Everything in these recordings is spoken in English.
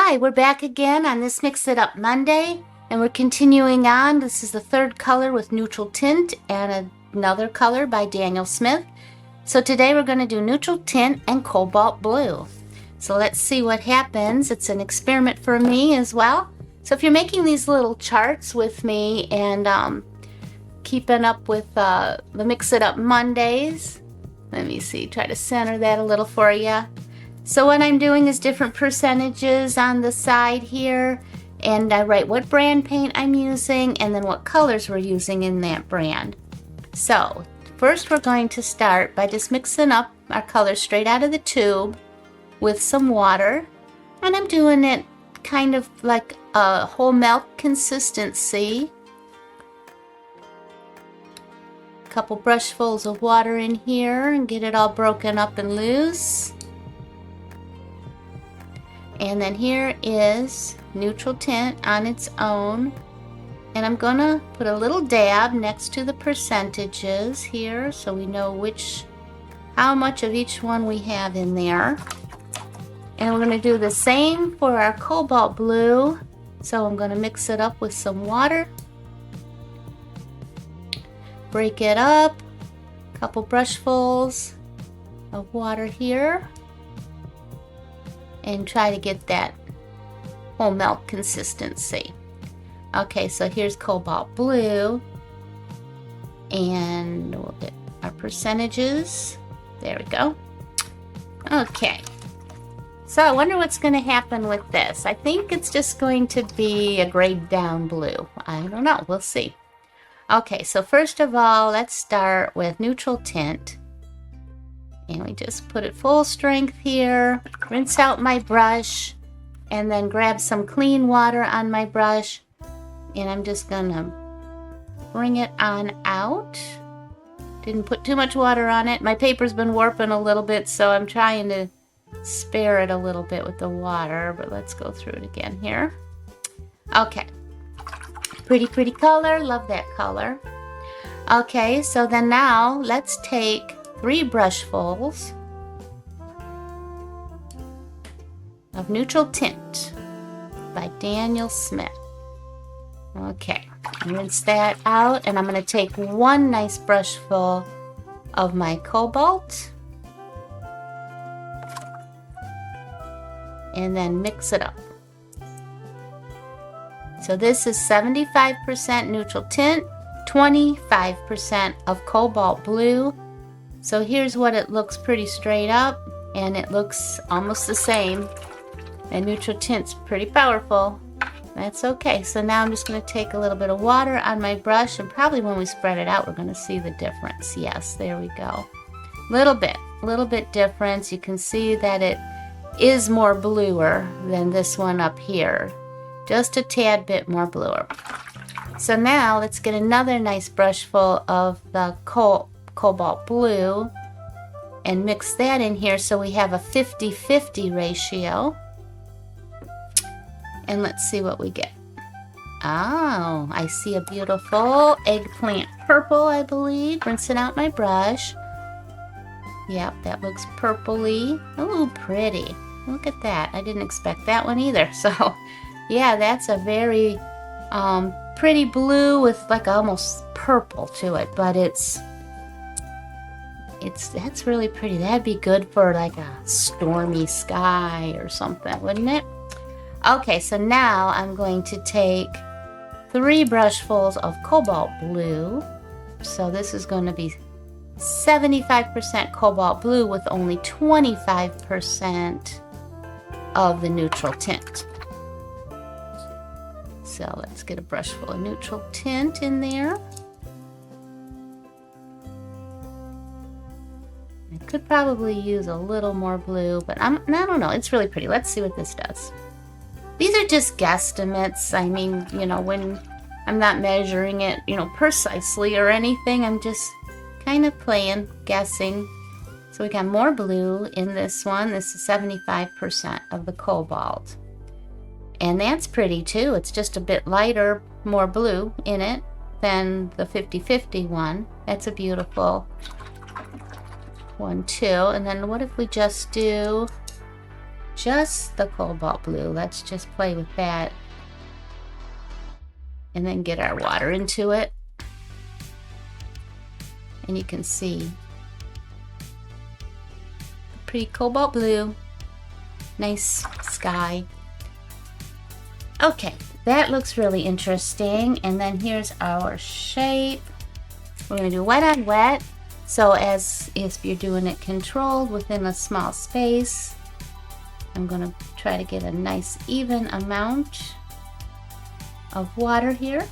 Hi, we're back again on this Mix It Up Monday, and we're continuing on. This is the third color with Neutral Tint and another color by Daniel Smith. So today we're going to do Neutral Tint and Cobalt Blue. So let's see what happens. It's an experiment for me as well. So if you're making these little charts with me and keeping up with the Mix It Up Mondays, let me see, try to center that a little for you. So what I'm doing is different percentages on the side here, and I write what brand paint I'm using and then what colors we're using in that brand. So first we're going to start by just mixing up our colors straight out of the tube with some water, and I'm doing it kind of like a whole milk consistency. A couple brushfuls of water in here and get it all broken up and loose. And then here is Neutral Tint on its own, and I'm gonna put a little dab next to the percentages here so we know how much of each one we have in there. And we're gonna do the same for our Cobalt Blue. So I'm gonna mix it up with some water, break it up, a couple brushfuls of water here, and try to get that whole milk consistency. Okay, so here's Cobalt Blue, and we'll get our percentages. There we go. Okay, so I wonder what's going to happen with this. I think it's just going to be a grade down blue. I don't know, we'll see. Okay, so first of all, let's start with Neutral Tint. And we just put it full strength here, rinse out my brush, and then grab some clean water on my brush, and I'm just gonna bring it on out. Didn't put too much water on it. My paper's been warping a little bit, so I'm trying to spare it a little bit with the water, but let's go through it again here. Okay, pretty color, love that color. Okay, so then now let's take 3 brushfuls of Neutral Tint by Daniel Smith. Okay, rinse that out, and I'm going to take 1 nice brushful of my Cobalt and then mix it up. So this is 75% Neutral Tint, 25% of Cobalt Blue. So here's what it looks pretty straight up, and it looks almost the same. And Neutral Tint's pretty powerful. That's okay. So now I'm just going to take a little bit of water on my brush, and probably when we spread it out, we're going to see the difference. Yes, there we go. Little bit difference. You can see that it is more bluer than this one up here. Just a tad bit more bluer. So now let's get another nice brush full of the Cobalt Blue and mix that in here so we have a 50-50 ratio. And let's see what we get. Oh, I see a beautiful eggplant purple, I believe. Rinsing out my brush. Yep, that looks purpley. Oh, pretty. Look at that. I didn't expect that one either. So, yeah, that's a very pretty blue with like almost purple to it, but that's really pretty. That'd be good for like a stormy sky or something, wouldn't it? Okay, so now I'm going to take 3 brushfuls of Cobalt Blue. So this is going to be 75% Cobalt Blue with only 25% of the Neutral Tint. So let's get a brush full of Neutral Tint in there. I could probably use a little more blue, but I don't know. It's really pretty. Let's see what this does. These are just guesstimates. I mean, you know, when I'm not measuring it, you know, precisely or anything, I'm just kind of playing, guessing. So we got more blue in this one. This is 75% of the Cobalt. And that's pretty too. It's just a bit lighter, more blue in it than the 50-50 one. That's a beautiful one too. And then what if we just do just the cobalt blue. Let's just play with that. And then get our water into it. And you can see the pretty cobalt blue. Nice sky. Okay, that looks really interesting. And then here's our shape. We're going to do wet on wet. So as if you're doing it controlled within a small space, I'm going to try to get a nice even amount of water here.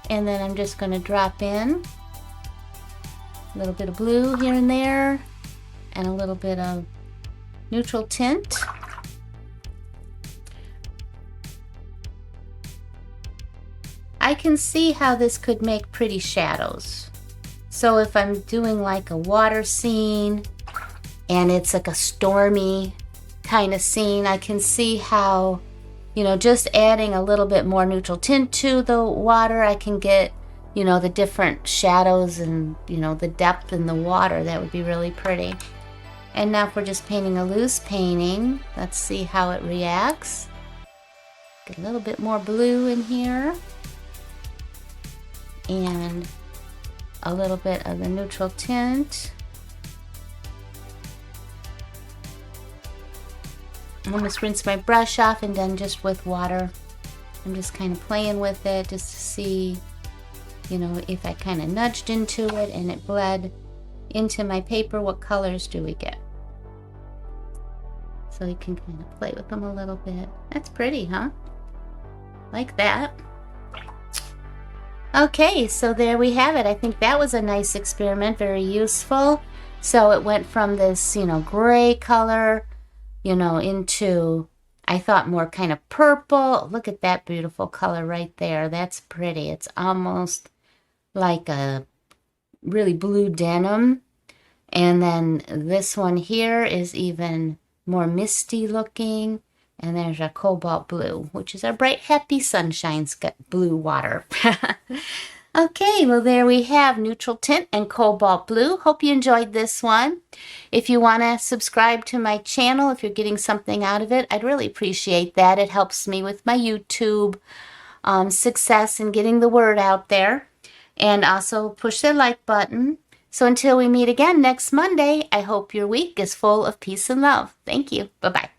And then I'm just going to drop in a little bit of blue here and there and a little bit of neutral tint. I can see how this could make pretty shadows. So if I'm doing like a water scene and it's like a stormy kind of scene, I can see how, you know, just adding a little bit more neutral tint to the water, I can get, you know, the different shadows and, you know, the depth in the water. That would be really pretty. And now if we're just painting a loose painting, let's see how it reacts. Get a little bit more blue in here. And a little bit of the neutral tint. I'm going to rinse my brush off and then just with water. I'm just kind of playing with it just to see, you know, if I kind of nudged into it and it bled into my paper, what colors do we get? So you can kind of play with them a little bit. That's pretty, huh? Like that. Okay, so there we have it. I think that was a nice experiment, very useful. So it went from this, you know, gray color, you know, into, I thought more kind of purple. Look at that beautiful color right there. That's pretty. It's almost like a really blue denim. And then this one here is even more misty looking. And there's our cobalt blue, which is our bright, happy sunshine blue water. Okay, well, there we have neutral tint and cobalt blue. Hope you enjoyed this one. If you want to subscribe to my channel, if you're getting something out of it, I'd really appreciate that. It helps me with my YouTube success and getting the word out there. And also push the like button. So until we meet again next Monday, I hope your week is full of peace and love. Thank you. Bye-bye.